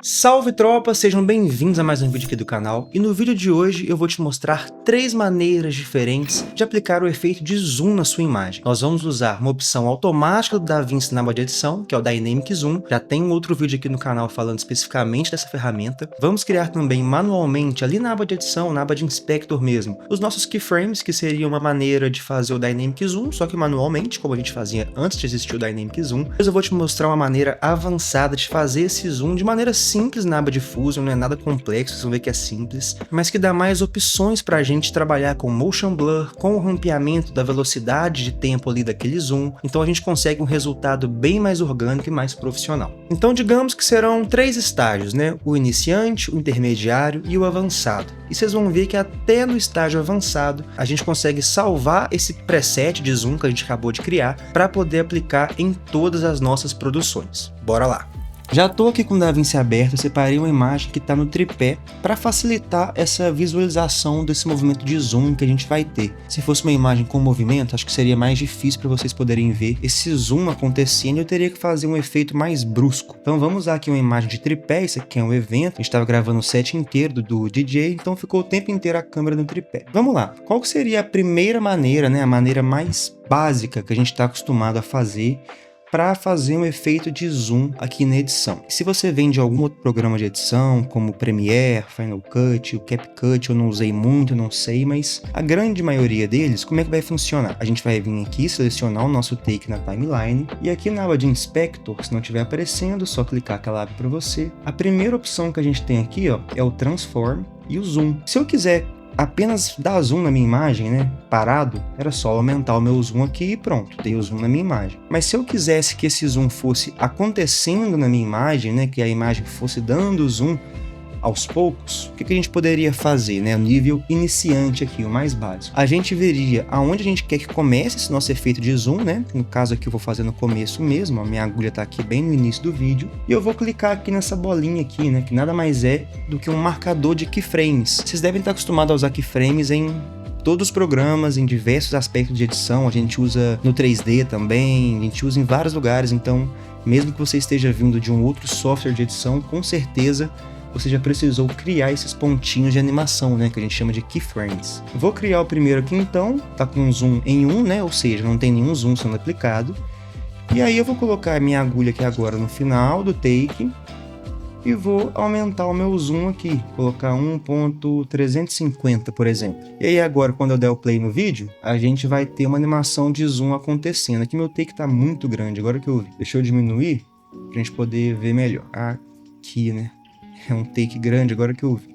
Salve tropa, sejam bem-vindos a mais um vídeo aqui do canal, e no vídeo de hoje eu vou te mostrar 3 maneiras diferentes de aplicar o efeito de zoom na sua imagem. Nós vamos usar uma opção automática do DaVinci na aba de edição, que é o Dynamic Zoom. Já tem um outro vídeo aqui no canal falando especificamente dessa ferramenta. Vamos criar também manualmente, ali na aba de edição, na aba de Inspector mesmo, os nossos keyframes, que seria uma maneira de fazer o Dynamic Zoom, só que manualmente, como a gente fazia antes de existir o Dynamic Zoom. Depois eu vou te mostrar uma maneira avançada de fazer esse zoom de maneira simples na aba de Fusion, não é nada complexo, vocês vão ver que é simples, mas que dá mais opções para a gente trabalhar com motion blur, com o rampeamento da velocidade de tempo ali daquele zoom, então a gente consegue um resultado bem mais orgânico e mais profissional. Então digamos que serão 3 estágios, né? O iniciante, o intermediário e o avançado. E vocês vão ver que até no estágio avançado a gente consegue salvar esse preset de zoom que a gente acabou de criar para poder aplicar em todas as nossas produções. Bora lá! Já estou aqui com o DaVinci aberto, eu separei uma imagem que está no tripé para facilitar essa visualização desse movimento de zoom que a gente vai ter. Se fosse uma imagem com movimento, acho que seria mais difícil para vocês poderem ver esse zoom acontecendo e eu teria que fazer um efeito mais brusco. Então vamos usar aqui uma imagem de tripé, isso aqui é um evento, a gente estava gravando o set inteiro do DJ, então ficou o tempo inteiro a câmera no tripé. Vamos lá, qual que seria a primeira maneira, né, a maneira mais básica que a gente está acostumado a fazer para fazer um efeito de zoom aqui na edição? Se você vem de algum outro programa de edição, como o Premiere, Final Cut, o CapCut, eu não usei muito, não sei, mas a grande maioria deles, como é que vai funcionar? A gente vai vir aqui, selecionar o nosso take na timeline, e aqui na aba de Inspector, se não estiver aparecendo, só clicar que ela abre para você. A primeira opção que a gente tem aqui, ó, é o Transform e o Zoom. Se eu quiser apenas dar zoom na minha imagem, né, parado, era só aumentar o meu zoom aqui e pronto, dei o zoom na minha imagem. Mas se eu quisesse que esse zoom fosse acontecendo na minha imagem, né, que a imagem fosse dando zoom aos poucos, o que a gente poderia fazer, né? O nível iniciante aqui, o mais básico. A gente veria aonde a gente quer que comece esse nosso efeito de zoom, né? No caso aqui eu vou fazer no começo mesmo, a minha agulha está aqui bem no início do vídeo, e eu vou clicar aqui nessa bolinha aqui, né? Que nada mais é do que um marcador de keyframes. Vocês devem estar acostumados a usar keyframes em todos os programas, em diversos aspectos de edição, a gente usa no 3D também, a gente usa em vários lugares, então mesmo que você esteja vindo de um outro software de edição, com certeza você já precisou criar esses pontinhos de animação, né, que a gente chama de keyframes. Vou criar o primeiro aqui então, tá com zoom em 1, né, ou seja, não tem nenhum zoom sendo aplicado. E aí eu vou colocar a minha agulha aqui agora no final do take e vou aumentar o meu zoom aqui, colocar 1.350, por exemplo. E aí agora, quando eu der o play no vídeo, a gente vai ter uma animação de zoom acontecendo. Aqui meu take tá muito grande, agora que eu vi. Deixa eu diminuir pra gente poder ver melhor. Aqui, né? É um take grande agora que eu vi.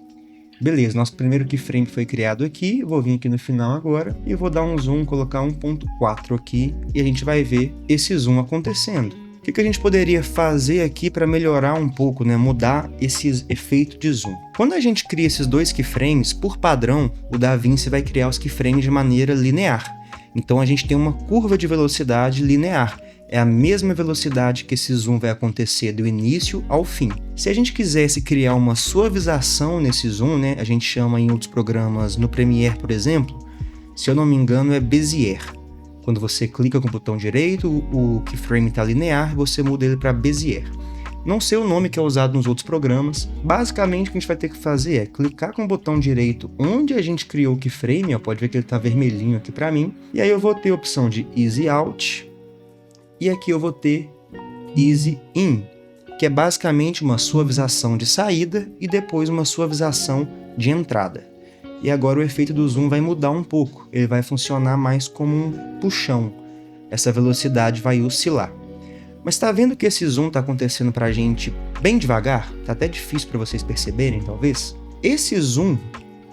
Beleza, nosso primeiro keyframe foi criado aqui. Vou vir aqui no final agora e vou dar um zoom, colocar 1.4 aqui e a gente vai ver esse zoom acontecendo. O que a gente poderia fazer aqui para melhorar um pouco, né? Mudar esse efeito de zoom. Quando a gente cria esses 2 keyframes, por padrão, o DaVinci vai criar os keyframes de maneira linear. Então a gente tem uma curva de velocidade linear. É a mesma velocidade que esse zoom vai acontecer do início ao fim. Se a gente quisesse criar uma suavização nesse zoom, né, a gente chama em outros programas, no Premiere, por exemplo, se eu não me engano é Bezier. Quando você clica com o botão direito, o keyframe está linear, você muda ele para Bezier. Não sei o nome que é usado nos outros programas. Basicamente o que a gente vai ter que fazer é clicar com o botão direito onde a gente criou o keyframe, ó, pode ver que ele está vermelhinho aqui para mim, e aí eu vou ter a opção de Easy Out, e aqui eu vou ter Easy In, que é basicamente uma suavização de saída e depois uma suavização de entrada. E agora o efeito do zoom vai mudar um pouco, ele vai funcionar mais como um puxão, essa velocidade vai oscilar. Mas tá vendo que esse zoom tá acontecendo pra gente bem devagar? Tá até difícil para vocês perceberem, talvez. Esse zoom,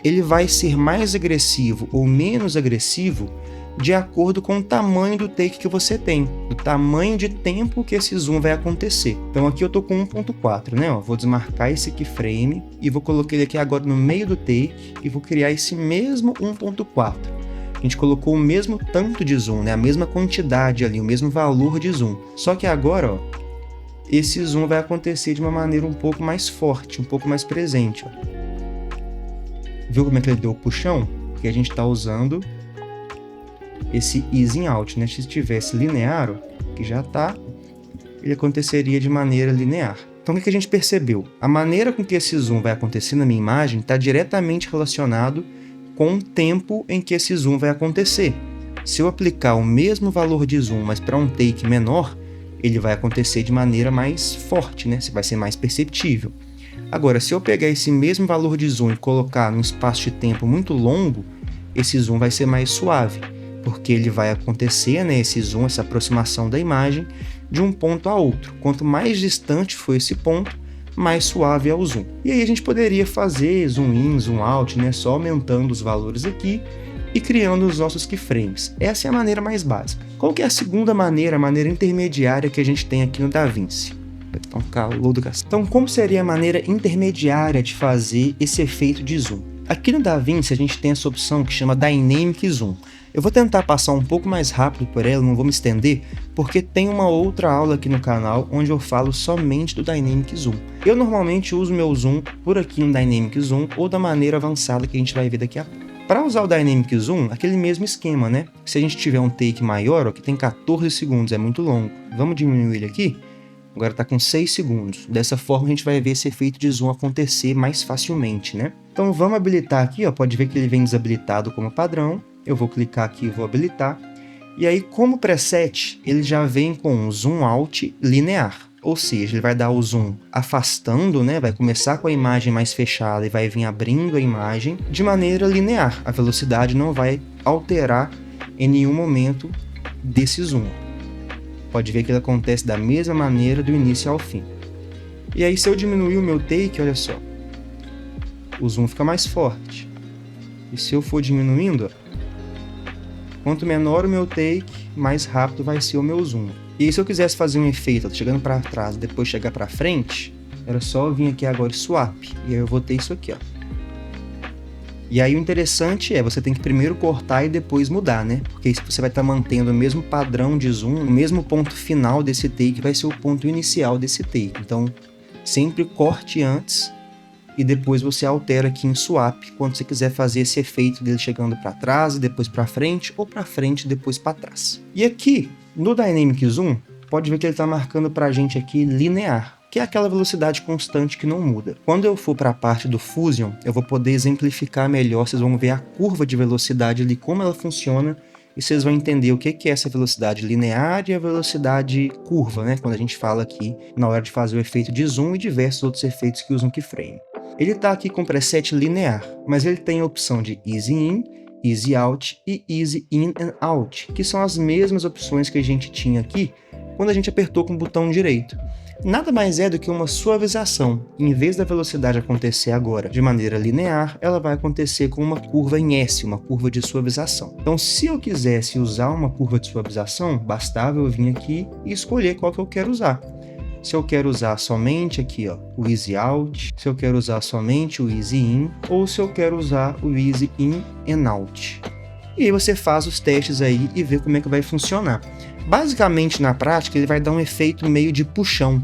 ele vai ser mais agressivo ou menos agressivo de acordo com o tamanho do take que você tem, o tamanho de tempo que esse zoom vai acontecer. Então aqui eu tô com 1.4, né? Vou desmarcar esse keyframe e vou colocar ele aqui agora no meio do take e vou criar esse mesmo 1.4. A gente colocou o mesmo tanto de zoom, né? A mesma quantidade ali, o mesmo valor de zoom. Só que agora, ó, esse zoom vai acontecer de uma maneira um pouco mais forte, um pouco mais presente. Ó. Viu como é que ele deu o puxão? Porque a gente está usando esse easing out, né? Se estivesse linear, ó, que já tá, ele aconteceria de maneira linear. Então o que a gente percebeu? A maneira com que esse zoom vai acontecer na minha imagem está diretamente relacionado com o tempo em que esse zoom vai acontecer. Se eu aplicar o mesmo valor de zoom, mas para um take menor, ele vai acontecer de maneira mais forte, né? Vai ser mais perceptível. Agora, se eu pegar esse mesmo valor de zoom e colocar num espaço de tempo muito longo, esse zoom vai ser mais suave, porque ele vai acontecer, né, esse zoom, essa aproximação da imagem, de um ponto a outro. Quanto mais distante for esse ponto, mais suave é o zoom. E aí a gente poderia fazer zoom in, zoom out, né, só aumentando os valores aqui e criando os nossos keyframes. Essa é a maneira mais básica. Qual que é a segunda maneira, a maneira intermediária que a gente tem aqui no DaVinci? Então, calor do cacete. Então, como seria a maneira intermediária de fazer esse efeito de zoom? Aqui no DaVinci a gente tem essa opção que chama Dynamic Zoom. Eu vou tentar passar um pouco mais rápido por ela, não vou me estender, porque tem uma outra aula aqui no canal onde eu falo somente do Dynamic Zoom. Eu normalmente uso meu zoom por aqui no Dynamic Zoom ou da maneira avançada que a gente vai ver daqui a pouco. Para usar o Dynamic Zoom, aquele mesmo esquema, né? Se a gente tiver um take maior, ó, que tem 14 segundos, é muito longo. Vamos diminuir ele aqui? Agora está com 6 segundos. Dessa forma a gente vai ver esse efeito de zoom acontecer mais facilmente, né? Então vamos habilitar aqui, ó, pode ver que ele vem desabilitado como padrão. Eu vou clicar aqui e vou habilitar. E aí, como preset, ele já vem com um zoom out linear. Ou seja, ele vai dar o zoom afastando, né? Vai começar com a imagem mais fechada e vai vir abrindo a imagem de maneira linear. A velocidade não vai alterar em nenhum momento desse zoom. Pode ver que ele acontece da mesma maneira do início ao fim. E aí, se eu diminuir o meu take, olha só, o zoom fica mais forte. E se eu for diminuindo, ó, quanto menor o meu take, mais rápido vai ser o meu zoom. E aí, se eu quisesse fazer um efeito, ó, chegando para trás e depois chegar para frente, era só eu vir aqui agora e swap. E aí eu vou ter isso aqui, ó. E aí o interessante é, você tem que primeiro cortar e depois mudar, né? Porque aí você vai estar mantendo o mesmo padrão de zoom, o mesmo ponto final desse take vai ser o ponto inicial desse take. Então, sempre corte antes e depois você altera aqui em swap, quando você quiser fazer esse efeito dele chegando para trás e depois para frente, ou para frente e depois para trás. E aqui, no Dynamic Zoom, pode ver que ele está marcando para a gente aqui linear, que é aquela velocidade constante que não muda. Quando eu for para a parte do Fusion, eu vou poder exemplificar melhor, vocês vão ver a curva de velocidade ali, como ela funciona, e vocês vão entender o que é essa velocidade linear e a velocidade curva, né? Quando a gente fala aqui na hora de fazer o efeito de zoom e diversos outros efeitos que usam keyframe. Ele está aqui com preset linear, mas ele tem a opção de Easy In, Easy Out e Easy In and Out, que são as mesmas opções que a gente tinha aqui quando a gente apertou com o botão direito. Nada mais é do que uma suavização. Em vez da velocidade acontecer agora de maneira linear, ela vai acontecer com uma curva em S, uma curva de suavização. Então, se eu quisesse usar uma curva de suavização, bastava eu vir aqui e escolher qual que eu quero usar. Se eu quero usar somente aqui, ó, o Easy Out, se eu quero usar somente o Easy In, ou se eu quero usar o Easy In and Out. E aí você faz os testes aí e vê como é que vai funcionar. Basicamente, na prática, ele vai dar um efeito meio de puxão.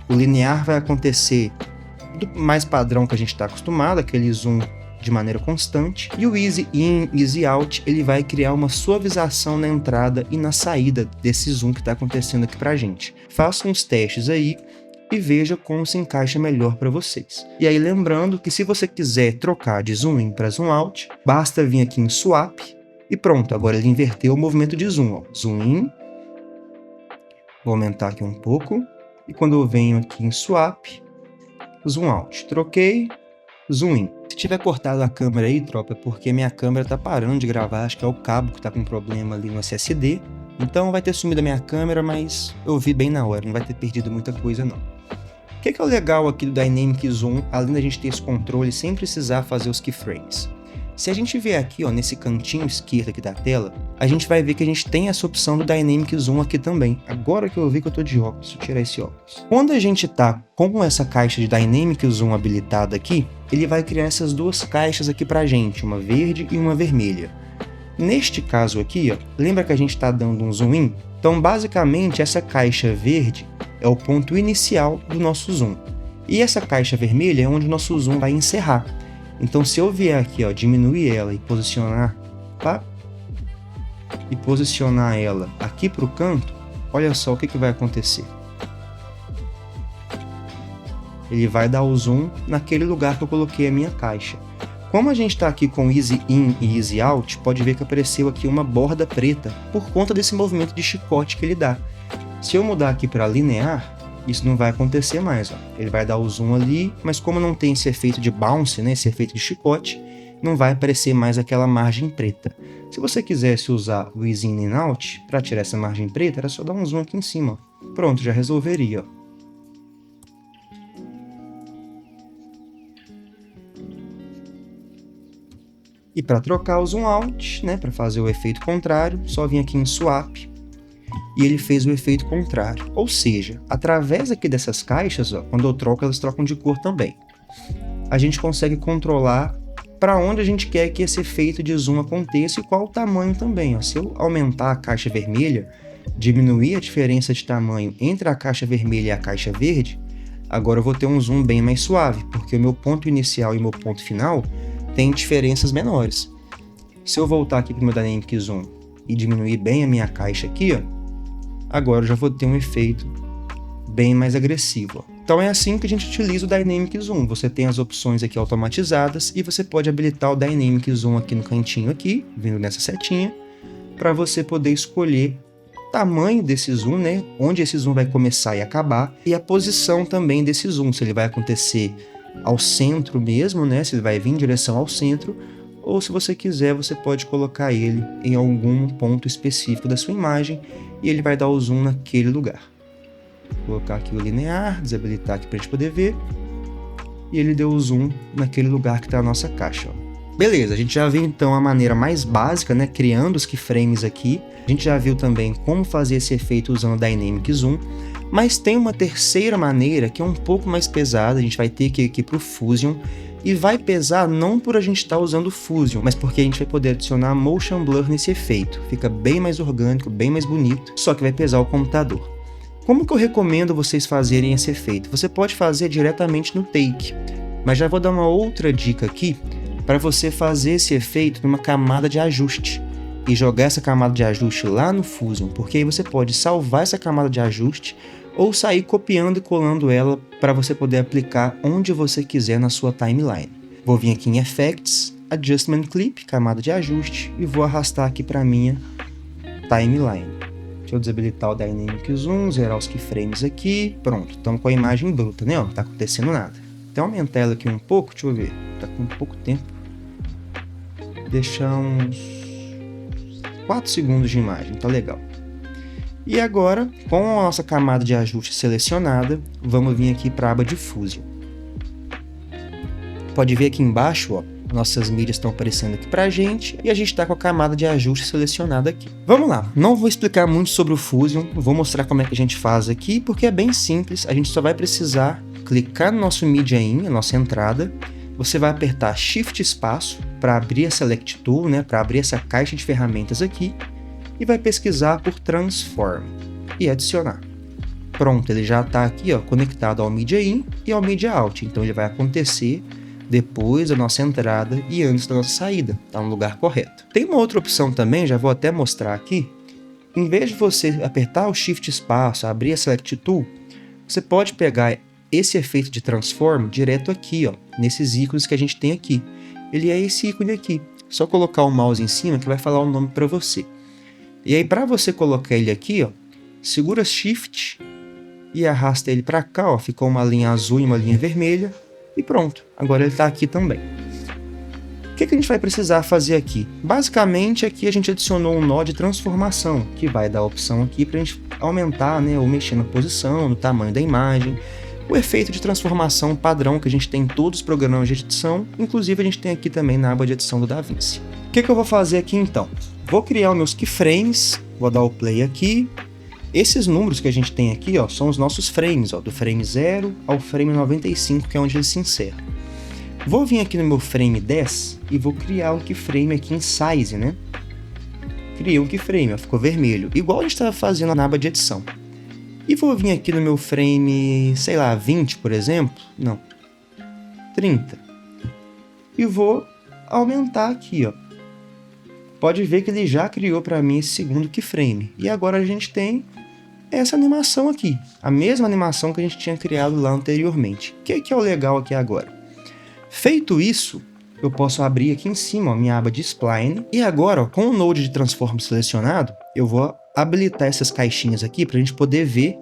O linear vai acontecer do mais padrão que a gente está acostumado, aquele zoom de maneira constante. E o Easy In, Easy Out, ele vai criar uma suavização na entrada e na saída desse zoom que está acontecendo aqui pra gente. Faça uns testes aí e veja como se encaixa melhor para vocês. E aí lembrando que se você quiser trocar de zoom in para zoom out, basta vir aqui em swap e pronto, agora ele inverteu o movimento de zoom. Ó. Zoom in, vou aumentar aqui um pouco, e quando eu venho aqui em swap, zoom out. Troquei, zoom in. Se tiver cortado a câmera aí, tropa, é porque minha câmera tá parando de gravar, acho que é o cabo que tá com problema ali no SSD. Então vai ter sumido a minha câmera, mas eu vi bem na hora, não vai ter perdido muita coisa não. O que é o legal aqui do Dynamic Zoom, além da gente ter esse controle sem precisar fazer os keyframes? Se a gente vier aqui, ó, nesse cantinho esquerdo aqui da tela, a gente vai ver que a gente tem essa opção do Dynamic Zoom aqui também. Agora que eu vi que eu tô de óculos, deixa eu tirar esse óculos. Quando a gente tá com essa caixa de Dynamic Zoom habilitada aqui, ele vai criar essas duas caixas aqui pra gente, uma verde e uma vermelha. Neste caso aqui, ó, lembra que a gente está dando um zoom in? Então, basicamente, essa caixa verde é o ponto inicial do nosso zoom. E essa caixa vermelha é onde o nosso zoom vai encerrar. Então, se eu vier aqui, ó, diminuir ela e posicionar, tá? E posicionar ela aqui para o canto, olha só o que vai acontecer. ele vai dar o zoom naquele lugar que eu coloquei a minha caixa. Como a gente está aqui com Easy In e Easy Out, pode ver que apareceu aqui uma borda preta por conta desse movimento de chicote que ele dá. Se eu mudar aqui para linear, isso não vai acontecer mais. Ó. Ele vai dar o zoom ali, mas como não tem esse efeito de bounce, né, esse efeito de chicote, não vai aparecer mais aquela margem preta. Se você quisesse usar o Easy In e Out para tirar essa margem preta, era só dar um zoom aqui em cima. Ó. Pronto, já resolveria. Ó. E para trocar o zoom out, né, para fazer o efeito contrário, só vim aqui em Swap e ele fez o efeito contrário. Ou seja, através aqui dessas caixas, ó, quando eu troco, elas trocam de cor também. A gente consegue controlar para onde a gente quer que esse efeito de zoom aconteça e qual o tamanho também. Ó. Se eu aumentar a caixa vermelha, diminuir a diferença de tamanho entre a caixa vermelha e a caixa verde, agora eu vou ter um zoom bem mais suave, porque o meu ponto inicial e o meu ponto final tem diferenças menores. Se eu voltar aqui para o meu Dynamic Zoom e diminuir bem a minha caixa aqui, ó, agora eu já vou ter um efeito bem mais agressivo. Ó. Então é assim que a gente utiliza o Dynamic Zoom. Você tem as opções aqui automatizadas e você pode habilitar o Dynamic Zoom aqui no cantinho aqui, vindo nessa setinha, para você poder escolher o tamanho desse zoom, né? Onde esse zoom vai começar e acabar, e a posição também desse zoom, se ele vai acontecer ao centro mesmo, né? Se ele vai vir em direção ao centro, ou se você quiser, você pode colocar ele em algum ponto específico da sua imagem e ele vai dar o zoom naquele lugar. Vou colocar aqui o linear, desabilitar aqui para a gente poder ver, e ele deu o zoom naquele lugar que está a nossa caixa. Ó. Beleza, a gente já viu então a maneira mais básica, né? Criando os keyframes aqui. A gente já viu também como fazer esse efeito usando o Dynamic Zoom. Mas tem uma terceira maneira que é um pouco mais pesada, a gente vai ter que ir aqui para o Fusion, e vai pesar não por a gente estar usando o Fusion, mas porque a gente vai poder adicionar Motion Blur nesse efeito. Fica bem mais orgânico, bem mais bonito, só que vai pesar o computador. Como que eu recomendo vocês fazerem esse efeito? Você pode fazer diretamente no Take, mas já vou dar uma outra dica aqui para você fazer esse efeito numa camada de ajuste e jogar essa camada de ajuste lá no Fusion, porque aí você pode salvar essa camada de ajuste ou sair copiando e colando ela para você poder aplicar onde você quiser na sua timeline. Vou vir aqui em Effects, Adjustment Clip, camada de ajuste, e vou arrastar aqui para minha timeline. Deixa eu desabilitar o Dynamic Zoom, zerar os keyframes aqui, pronto, estamos com a imagem bruta, né? Ó, não está acontecendo nada. Então aumentar ela aqui um pouco, deixa eu ver, está com pouco tempo. Deixar uns 4 segundos de imagem, tá legal. E agora, com a nossa camada de ajuste selecionada, vamos vir aqui para a aba de Fusion. Pode ver aqui embaixo, ó, nossas mídias estão aparecendo aqui para a gente e a gente está com a camada de ajuste selecionada aqui. Vamos lá, não vou explicar muito sobre o Fusion, vou mostrar como é que a gente faz aqui, porque é bem simples, a gente só vai precisar clicar no nosso Media In, a nossa entrada, você vai apertar Shift espaço para abrir a Select Tool, né, para abrir essa caixa de ferramentas aqui, e vai pesquisar por Transform e adicionar. Pronto, ele já está aqui, ó, conectado ao Media In e ao Media Out, então ele vai acontecer depois da nossa entrada e antes da nossa saída, está no lugar correto. Tem uma outra opção também, já vou até mostrar aqui. Em vez de você apertar o Shift espaço, abrir a Select Tool, você pode pegar esse efeito de Transform direto aqui, ó, nesses ícones que a gente tem aqui. Ele é esse ícone aqui, só colocar o mouse em cima que vai falar o nome para você. E aí, para você colocar ele aqui, ó, segura Shift e arrasta ele para cá, ó, ficou uma linha azul e uma linha vermelha, e pronto, agora ele está aqui também. O que a gente vai precisar fazer aqui? Basicamente, aqui a gente adicionou um nó de transformação, que vai dar a opção aqui para a gente aumentar, né, ou mexer na posição, no tamanho da imagem, o efeito de transformação padrão que a gente tem em todos os programas de edição, inclusive a gente tem aqui também na aba de edição do DaVinci. O que eu vou fazer aqui então? Vou criar os meus keyframes, vou dar o play aqui. Esses números que a gente tem aqui, ó, são os nossos frames, ó, do frame 0 ao frame 95, que é onde ele se encerra. Vou vir aqui no meu frame 10 e vou criar um keyframe aqui em Size, né? Criei um keyframe, ó, ficou vermelho, igual a gente estava fazendo na aba de edição. E vou vir aqui no meu frame, sei lá, 20, por exemplo, não, 30. E vou aumentar aqui, ó. Pode ver que ele já criou para mim esse segundo keyframe. E agora a gente tem essa animação aqui, a mesma animação que a gente tinha criado lá anteriormente. O que é o legal aqui agora? Feito isso, eu posso abrir aqui em cima, ó, minha aba de Spline, e agora, ó, com o Node de Transform selecionado, eu vou habilitar essas caixinhas aqui para a gente poder ver,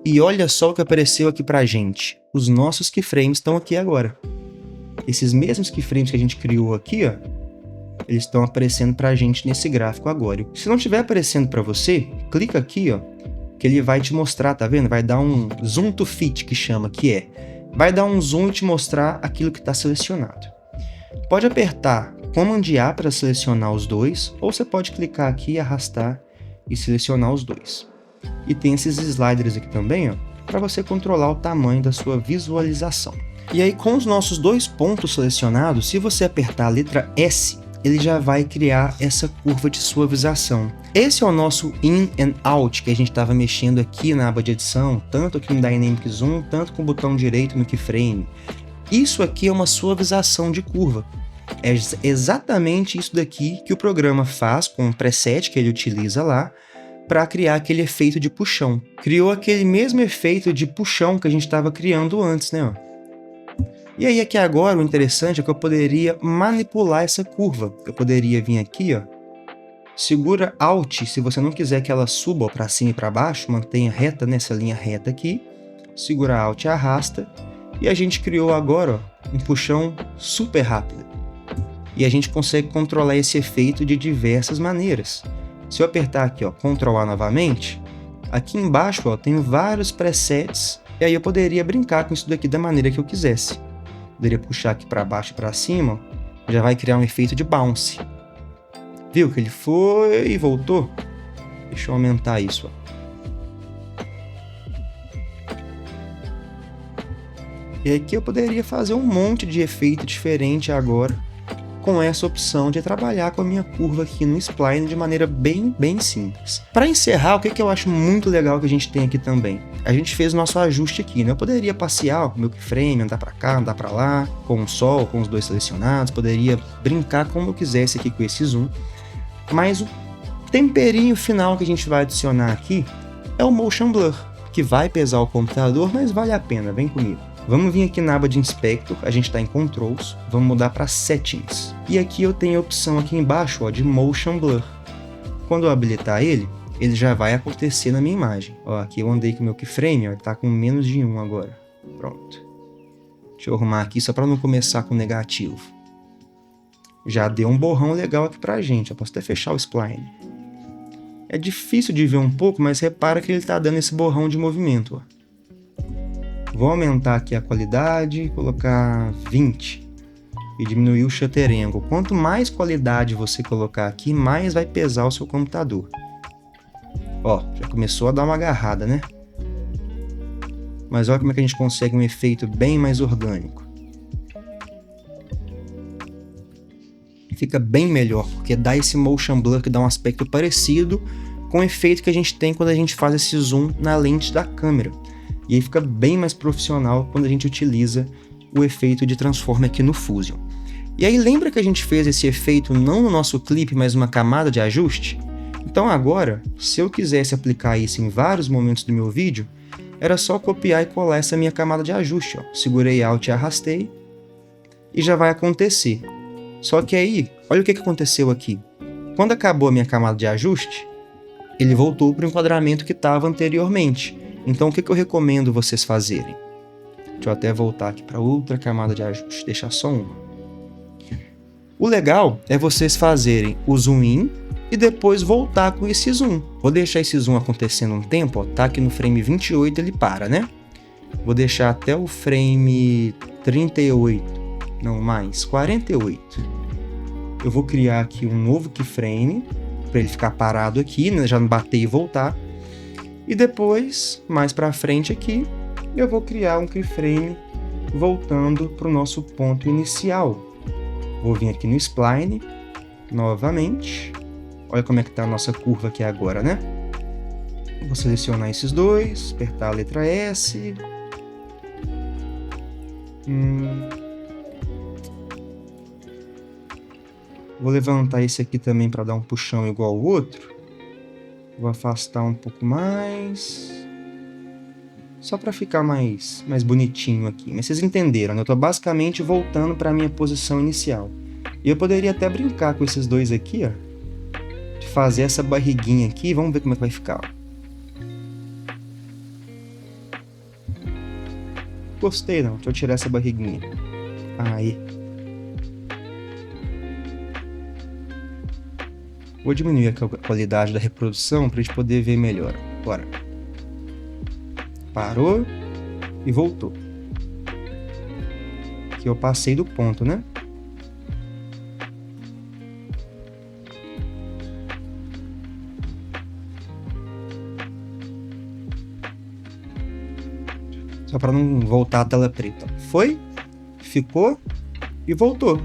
e olha só o que apareceu aqui pra gente. Os nossos keyframes estão aqui agora. Esses mesmos keyframes que a gente criou aqui, ó, eles estão aparecendo pra gente nesse gráfico agora. Se não estiver aparecendo para você, clica aqui, ó, que ele vai te mostrar, tá vendo? Vai dar um zoom to fit, que chama, que é, vai dar um zoom e te mostrar aquilo que está selecionado. Pode apertar Command A para selecionar os dois, ou você pode clicar aqui e arrastar e selecionar os dois. E tem esses sliders aqui também, ó, para você controlar o tamanho da sua visualização. E aí, com os nossos dois pontos selecionados, se você apertar a letra S, ele já vai criar essa curva de suavização. Esse é o nosso In and Out, que a gente estava mexendo aqui na aba de edição, tanto aqui no Dynamic Zoom, tanto com o botão direito no Keyframe. Isso aqui é uma suavização de curva. É exatamente isso daqui que o programa faz com o preset que ele utiliza lá para criar aquele efeito de puxão. Criou aquele mesmo efeito de puxão que a gente estava criando antes, né? E aí aqui agora o interessante é que eu poderia manipular essa curva. Eu poderia vir aqui, ó, segura Alt se você não quiser que ela suba para cima e para baixo, mantenha reta nessa linha reta aqui, segura Alt e arrasta, e a gente criou agora, ó, um puxão super rápido. E a gente consegue controlar esse efeito de diversas maneiras. Se eu apertar aqui, ó, Ctrl A novamente, aqui embaixo, ó, tem vários presets, e aí eu poderia brincar com isso daqui da maneira que eu quisesse. Poderia puxar aqui para baixo e para cima, ó, já vai criar um efeito de bounce. Viu que ele foi e voltou? Deixa eu aumentar isso, ó. E aqui eu poderia fazer um monte de efeito diferente agora, com essa opção de trabalhar com a minha curva aqui no Spline de maneira bem simples. Para encerrar, o que eu acho muito legal que a gente tem aqui também? A gente fez o nosso ajuste aqui, né? Eu poderia passear o meu keyframe, andar para cá, andar para lá, com o sol, com os dois selecionados, poderia brincar como eu quisesse aqui com esse zoom, mas o temperinho final que a gente vai adicionar aqui é o Motion Blur, que vai pesar o computador, mas vale a pena, vem comigo. Vamos vir aqui na aba de Inspector, a gente está em Controls, vamos mudar para Settings. E aqui eu tenho a opção aqui embaixo, ó, de Motion Blur. Quando eu habilitar ele, ele já vai acontecer na minha imagem. Ó, aqui eu andei com o meu keyframe, ó, ele está com menos de 1 agora. Pronto. Deixa eu arrumar aqui só para não começar com negativo. Já deu um borrão legal aqui pra gente, eu posso até fechar o Spline. É difícil de ver um pouco, mas repara que ele está dando esse borrão de movimento, ó. Vou aumentar aqui a qualidade, colocar 20 e diminuir o Shutter Angle. Quanto mais qualidade você colocar aqui, mais vai pesar o seu computador. Ó, já começou a dar uma agarrada, né? Mas olha como é que a gente consegue um efeito bem mais orgânico. Fica bem melhor, porque dá esse Motion Blur que dá um aspecto parecido com o efeito que a gente tem quando a gente faz esse zoom na lente da câmera. E aí fica bem mais profissional quando a gente utiliza o efeito de Transform aqui no Fusion. E aí lembra que a gente fez esse efeito não no nosso clipe, mas uma camada de ajuste? Então agora, se eu quisesse aplicar isso em vários momentos do meu vídeo, era só copiar e colar essa minha camada de ajuste. Ó. Segurei Alt e arrastei, e já vai acontecer. Só que aí, olha o que aconteceu aqui. Quando acabou a minha camada de ajuste, ele voltou para o enquadramento que estava anteriormente. Então o que eu recomendo vocês fazerem? Deixa eu até voltar aqui para outra camada de ajuste, deixar só uma. O legal é vocês fazerem o zoom in e depois voltar com esse zoom. Vou deixar esse zoom acontecendo um tempo, ó, tá aqui no frame 28 ele para, né? Vou deixar até o frame 38, não mais, 48. Eu vou criar aqui um novo keyframe para ele ficar parado aqui, né? Já não bater e voltar. E depois, mais para frente aqui, eu vou criar um keyframe voltando para o nosso ponto inicial. Vou vir aqui no Spline, novamente. Olha como é que está a nossa curva aqui agora, né? Vou selecionar esses dois, apertar a letra S. Vou levantar esse aqui também para dar um puxão igual ao outro. Vou afastar um pouco mais. Só para ficar mais bonitinho aqui. Mas vocês entenderam, né? Eu tô basicamente voltando para a minha posição inicial. E eu poderia até brincar com esses dois aqui, ó. De fazer essa barriguinha aqui. Vamos ver como é que vai ficar, ó. Gostei não, deixa eu tirar essa barriguinha. Aí. Vou diminuir a qualidade da reprodução para a gente poder ver melhor. Bora. Parou e voltou. Aqui eu passei do ponto, né? Só para não voltar a tela preta. Foi, ficou e voltou.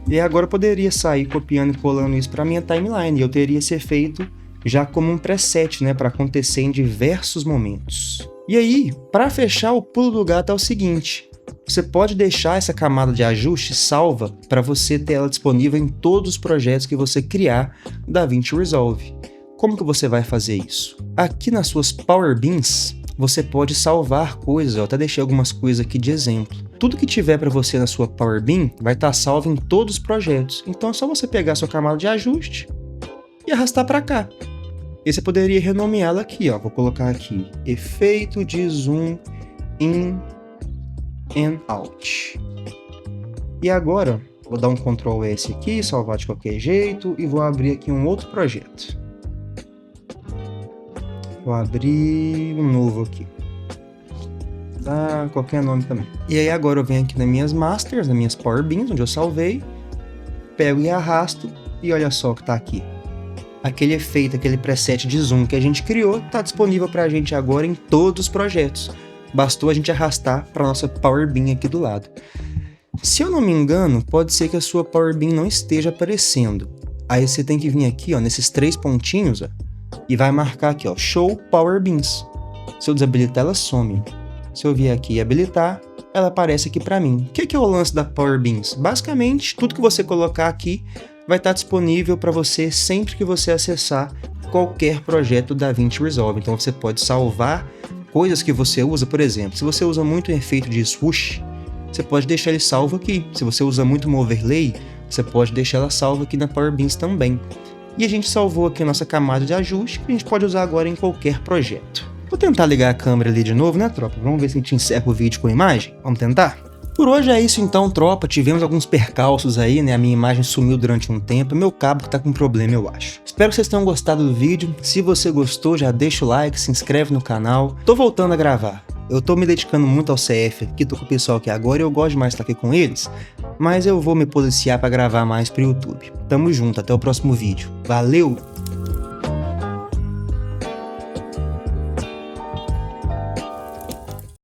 E agora eu poderia sair copiando e colando isso para minha timeline. E eu teria esse efeito já como um preset, né, para acontecer em diversos momentos. E aí, para fechar, o pulo do gato é o seguinte: você pode deixar essa camada de ajuste salva para você ter ela disponível em todos os projetos que você criar no DaVinci Resolve. Como que você vai fazer isso? Aqui nas suas Power Beans, você pode salvar coisas. Eu até deixei algumas coisas aqui de exemplo. Tudo que tiver para você na sua Power Bean vai estar salvo em todos os projetos. Então é só você pegar a sua camada de ajuste e arrastar para cá. E você poderia renomeá-la aqui, ó. Vou colocar aqui efeito de zoom in and out. E agora, vou dar um Ctrl S aqui, salvar de qualquer jeito, e vou abrir aqui um outro projeto. Vou abrir um novo aqui. Dá qualquer nome também. E aí agora eu venho aqui nas minhas masters, nas minhas Power Beans, onde eu salvei, pego e arrasto, e olha só o que tá aqui. Aquele efeito, aquele preset de zoom que a gente criou, está disponível para a gente agora em todos os projetos. Bastou a gente arrastar para nossa Power Bean aqui do lado. Se eu não me engano, pode ser que a sua Power Bean não esteja aparecendo. Aí você tem que vir aqui, ó, nesses 3 pontinhos, ó, e vai marcar aqui, ó, Show Power Beans. Se eu desabilitar, ela some. Se eu vier aqui e habilitar, ela aparece aqui para mim. O que é o lance da Power Beans? Basicamente, tudo que você colocar aqui vai estar disponível para você sempre que você acessar qualquer projeto da DaVinci Resolve. Então você pode salvar coisas que você usa, por exemplo, se você usa muito o efeito de swoosh, você pode deixar ele salvo aqui. Se você usa muito um overlay, você pode deixar ela salva aqui na Power Beans também. E a gente salvou aqui a nossa camada de ajuste, que a gente pode usar agora em qualquer projeto. Vou tentar ligar a câmera ali de novo, né, tropa? Vamos ver se a gente encerra o vídeo com a imagem? Vamos tentar? Por hoje é isso então, tropa. Tivemos alguns percalços aí, né? A minha imagem sumiu durante um tempo, meu cabo tá com problema, eu acho. Espero que vocês tenham gostado do vídeo. Se você gostou, já deixa o like, se inscreve no canal. Tô voltando a gravar. Eu tô me dedicando muito ao CF aqui, tô com o pessoal aqui agora e eu gosto demais de estar aqui com eles, mas eu vou me policiar pra gravar mais pro YouTube. Tamo junto, até o próximo vídeo. Valeu!